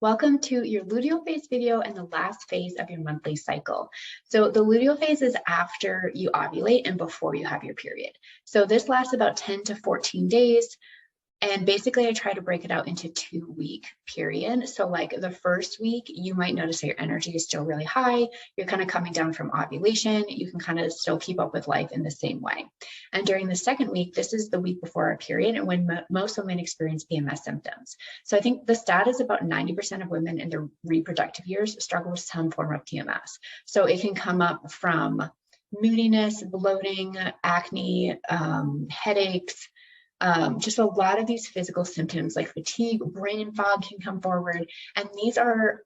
Welcome to your luteal phase video and the last phase of your monthly cycle. So the luteal phase is after you ovulate and before you have your period. So this lasts about 10 to 14 days. And basically, I try to break it out into 2-week period. So like the first week, you might notice that your energy is still really high. You're kind of coming down from ovulation. You can kind of still keep up with life in the same way. And during the second week, this is the week before our period and when most women experience PMS symptoms. So I think the stat is about 90% of women in their reproductive years struggle with some form of PMS. So it can come up from moodiness, bloating, acne, headaches, just a lot of these physical symptoms like fatigue, brain fog can come forward. And these are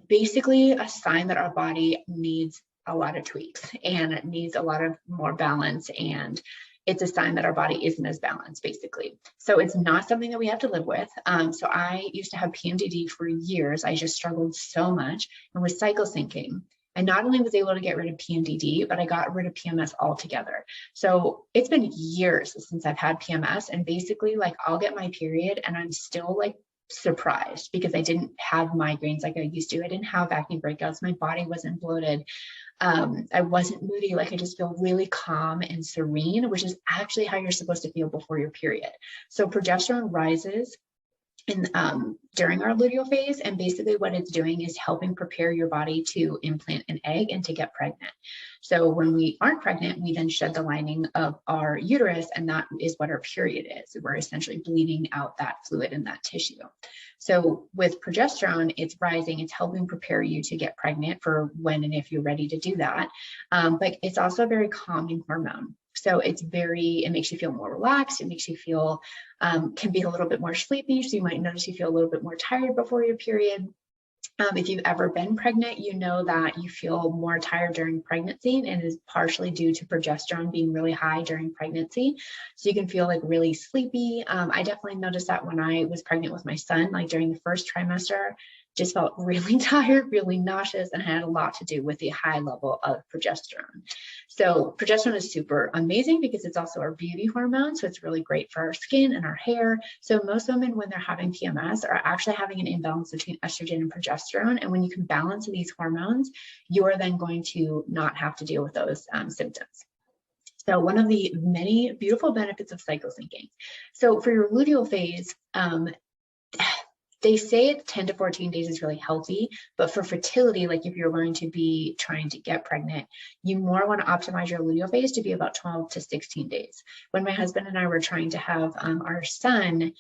basically a sign that our body needs a lot of tweaks and it needs a lot of more balance. And it's a sign that our body isn't as balanced, basically. So it's not something that we have to live with. So I used to have PMDD for years. I just struggled so much and with cycle syncing. I not only was able to get rid of PMDD, but I got rid of PMS altogether. So it's been years since I've had PMS, and basically like I'll get my period and I'm still like surprised because I didn't have migraines like I used to. I didn't have acne breakouts. My body wasn't bloated. I wasn't moody. Like I just feel really calm and serene, which is actually how you're supposed to feel before your period. So progesterone rises during our luteal phase, and basically what it's doing is helping prepare your body to implant an egg and to get pregnant. So when we aren't pregnant, we then shed the lining of our uterus, and that is what our period is. We're essentially bleeding out that fluid in that tissue. So with progesterone, it's rising, it's helping prepare you to get pregnant for when and if you're ready to do that. But it's also a very calming hormone. So it makes you feel more relaxed. It makes you feel, can be a little bit more sleepy. So you might notice you feel a little bit more tired before your period. If you've ever been pregnant, you know that you feel more tired during pregnancy, and it is partially due to progesterone being really high during pregnancy. So you can feel like really sleepy. I definitely noticed that when I was pregnant with my son, like during the first trimester, just felt really tired, really nauseous, and had a lot to do with the high level of progesterone. So progesterone is super amazing because it's also our beauty hormone. So it's really great for our skin and our hair. So most women, when they're having PMS, are actually having an imbalance between estrogen and progesterone. And when you can balance these hormones, you're then going to not have to deal with those symptoms. So one of the many beautiful benefits of cycle syncing. So for your luteal phase, they say 10 to 14 days is really healthy, but for fertility, like if you're going to be trying to get pregnant, you more want to optimize your luteal phase to be about 12 to 16 days. When my husband and I were trying to have our son,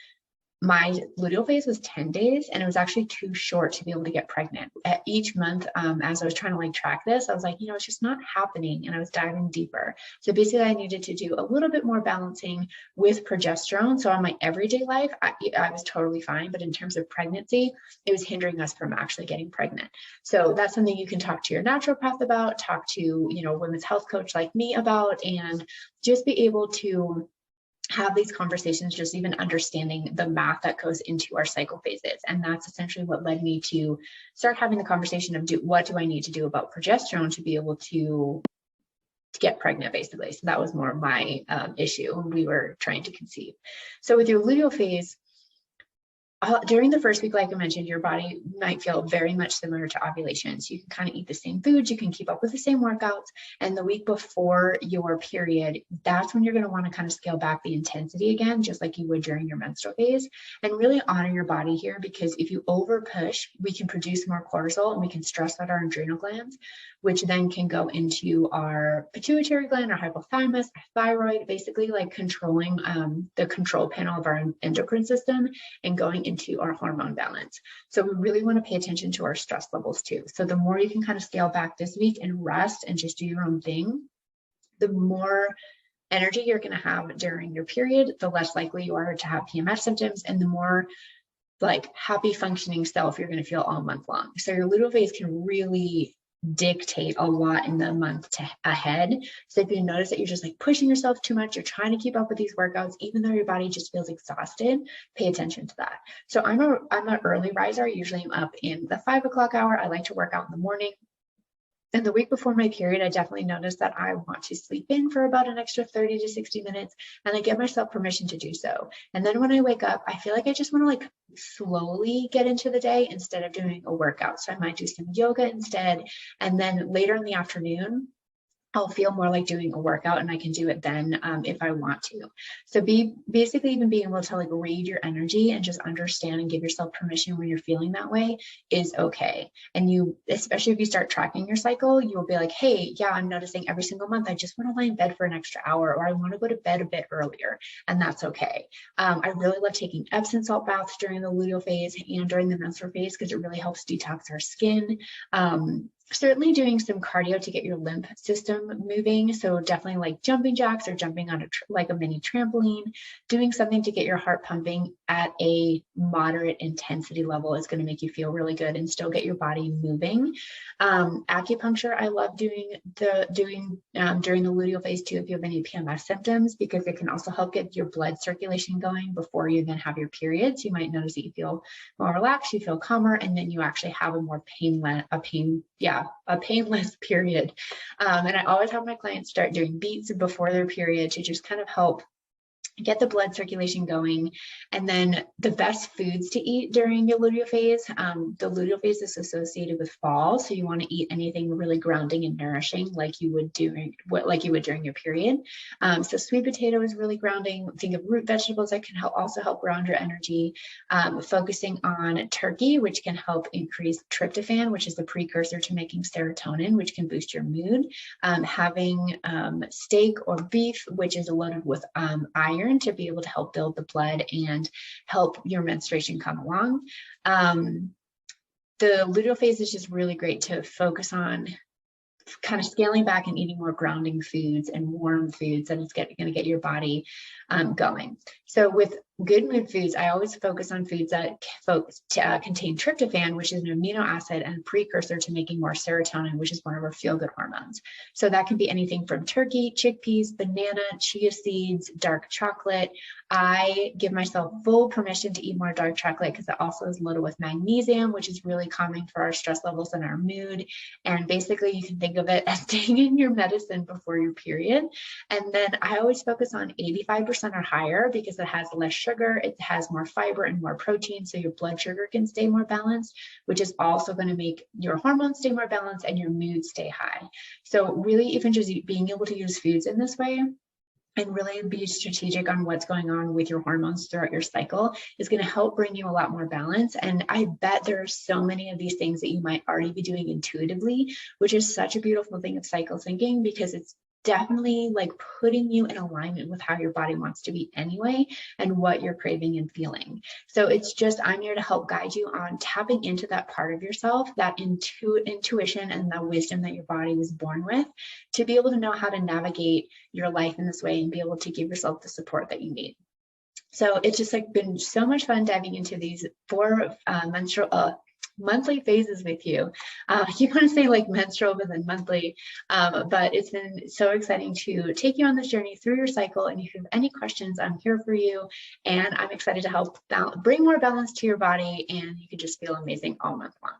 my luteal phase was 10 days, and it was actually too short to be able to get pregnant. At each month, as I was trying to like track this, I was like, it's just not happening. And I was diving deeper. So basically I needed to do a little bit more balancing with progesterone. So on my everyday life, I was totally fine. But in terms of pregnancy, it was hindering us from actually getting pregnant. So that's something you can talk to your naturopath about, talk to, women's health coach like me about, and just be able to have these conversations, just even understanding the math that goes into our cycle phases. And that's essentially what led me to start having the conversation of what do I need to do about progesterone to be able to get pregnant, basically. So that was more my issue when we were trying to conceive. So with your luteal phase, during the first week, like I mentioned, your body might feel very much similar to ovulation. So you can kind of eat the same foods, you can keep up with the same workouts. And the week before your period, that's when you're going to want to kind of scale back the intensity again, just like you would during your menstrual phase, and really honor your body here. Because if you over push, we can produce more cortisol and we can stress out our adrenal glands, which then can go into our pituitary gland, our hypothalamus, our thyroid, basically like controlling the control panel of our endocrine system and going into our hormone balance. So we really want to pay attention to our stress levels too. So the more you can kind of scale back this week and rest and just do your own thing, the more energy you're going to have during your period, the less likely you are to have PMS symptoms, and the more like happy functioning self you're going to feel all month long. So your luteal phase can really dictate a lot in the month ahead. So if you notice that you're just like pushing yourself too much, you're trying to keep up with these workouts, even though your body just feels exhausted, pay attention to that. So I'm an early riser. Usually I'm up in the 5 o'clock hour. I like to work out in the morning. And the week before my period, I definitely noticed that I want to sleep in for about an extra 30 to 60 minutes, and I give myself permission to do so. And then when I wake up, I feel like I just want to like slowly get into the day instead of doing a workout. So I might do some yoga instead. And then later in the afternoon, I'll feel more like doing a workout, and I can do it then if I want to. So basically even being able to like read your energy and just understand and give yourself permission when you're feeling that way is okay. And you, especially if you start tracking your cycle, you'll be like, hey, yeah, I'm noticing every single month I just want to lie in bed for an extra hour, or I want to go to bed a bit earlier, and that's okay. I really love taking Epsom salt baths during the luteal phase and during the menstrual phase because it really helps detox our skin. Certainly doing some cardio to get your lymph system moving. So definitely like jumping jacks or jumping on like a mini trampoline, doing something to get your heart pumping at a moderate intensity level is going to make you feel really good and still get your body moving. Acupuncture, I love doing during the luteal phase too if you have any PMS symptoms, because it can also help get your blood circulation going before you then have your periods. You might notice that you feel more relaxed, you feel calmer, and then you actually have a more painless period. And I always have my clients start doing beats before their period to just kind of help get the blood circulation going. And then the best foods to eat during your luteal phase. The luteal phase is associated with fall, so you want to eat anything really grounding and nourishing, like you would during your period. So sweet potato is really grounding. Think of root vegetables that can also help ground your energy. Focusing on turkey, which can help increase tryptophan, which is the precursor to making serotonin, which can boost your mood. Having steak or beef, which is loaded with iron, to be able to help build the blood and help your menstruation come along. The luteal phase is just really great to focus on kind of scaling back and eating more grounding foods and warm foods, and it's going to get your body going. So with good mood foods, I always focus on foods that contain tryptophan, which is an amino acid and precursor to making more serotonin, which is one of our feel-good hormones. So that can be anything from turkey, chickpeas, banana, chia seeds, dark chocolate. I give myself full permission to eat more dark chocolate because it also is loaded with magnesium, which is really calming for our stress levels and our mood. And basically you can think of it as taking your medicine before your period. And then I always focus on 85% or higher because it has less sugar, it has more fiber and more protein, so your blood sugar can stay more balanced, which is also going to make your hormones stay more balanced and your mood stay high. So really even just being able to use foods in this way and really be strategic on what's going on with your hormones throughout your cycle is going to help bring you a lot more balance. And I bet there are so many of these things that you might already be doing intuitively, which is such a beautiful thing of cycle syncing, because it's definitely like putting you in alignment with how your body wants to be anyway and what you're craving and feeling. So it's just, I'm here to help guide you on tapping into that part of yourself, that intuition and the wisdom that your body was born with, to be able to know how to navigate your life in this way and be able to give yourself the support that you need. So it's just like been so much fun diving into these 4 monthly phases with you. I keep want to say like menstrual, but then monthly, but it's been so exciting to take you on this journey through your cycle. And if you have any questions, I'm here for you, and I'm excited to help bring more balance to your body, and you can just feel amazing all month long.